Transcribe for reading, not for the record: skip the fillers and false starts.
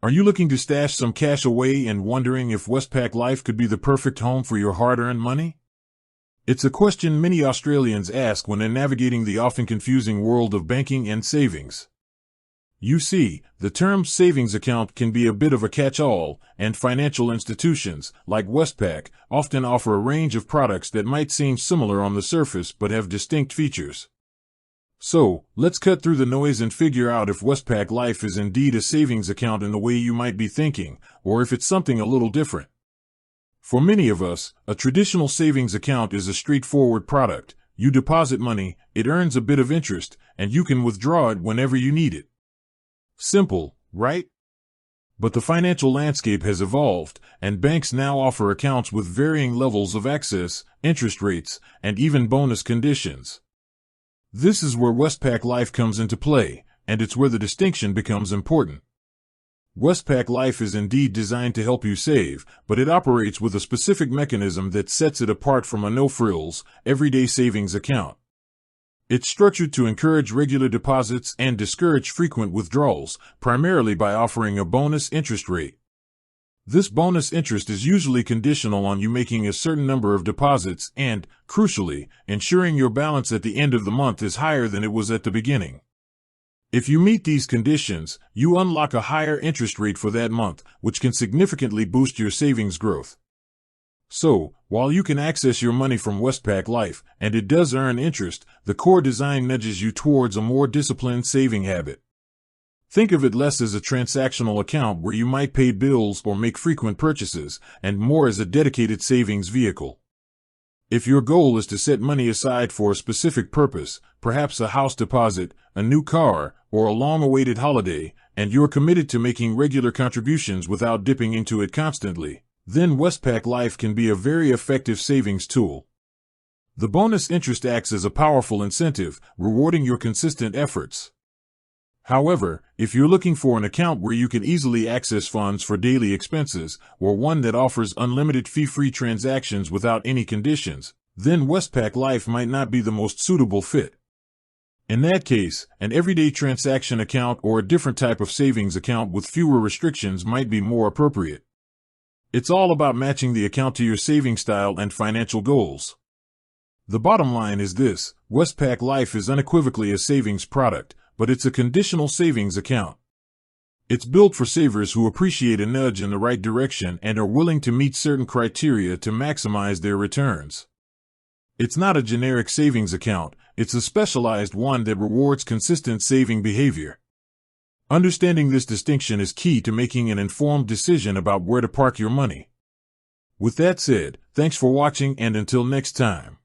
Are you looking to stash some cash away and wondering if Westpac Life could be the perfect home for your hard-earned money? It's a question many Australians ask when they're navigating the often confusing world of banking and savings. You see, the term savings account can be a bit of a catch-all, and financial institutions, like Westpac, often offer a range of products that might seem similar on the surface but have distinct features. So, let's cut through the noise and figure out if Westpac Life is indeed a savings account in the way you might be thinking, or if it's something a little different. For many of us, a traditional savings account is a straightforward product. You deposit money, it earns a bit of interest, and you can withdraw it whenever you need it. Simple, right? But the financial landscape has evolved, and banks now offer accounts with varying levels of access, interest rates, and even bonus conditions. This is where Westpac Life comes into play, and it's where the distinction becomes important. Westpac Life is indeed designed to help you save, but it operates with a specific mechanism that sets it apart from a no-frills, everyday savings account. It's structured to encourage regular deposits and discourage frequent withdrawals, primarily by offering a bonus interest rate. This bonus interest is usually conditional on you making a certain number of deposits and, crucially, ensuring your balance at the end of the month is higher than it was at the beginning. If you meet these conditions, you unlock a higher interest rate for that month, which can significantly boost your savings growth. So, while you can access your money from Westpac Life, and it does earn interest, the core design nudges you towards a more disciplined saving habit. Think of it less as a transactional account where you might pay bills or make frequent purchases, and more as a dedicated savings vehicle. If your goal is to set money aside for a specific purpose, perhaps a house deposit, a new car, or a long-awaited holiday, and you're committed to making regular contributions without dipping into it constantly, then Westpac Life can be a very effective savings tool. The bonus interest acts as a powerful incentive, rewarding your consistent efforts. However, if you're looking for an account where you can easily access funds for daily expenses, or one that offers unlimited fee-free transactions without any conditions, then Westpac Life might not be the most suitable fit. In that case, an everyday transaction account or a different type of savings account with fewer restrictions might be more appropriate. It's all about matching the account to your saving style and financial goals. The bottom line is this: Westpac Life is unequivocally a savings product, but it's a conditional savings account. It's built for savers who appreciate a nudge in the right direction and are willing to meet certain criteria to maximize their returns. It's not a generic savings account, it's a specialized one that rewards consistent saving behavior. Understanding this distinction is key to making an informed decision about where to park your money. With that said, thanks for watching, and until next time.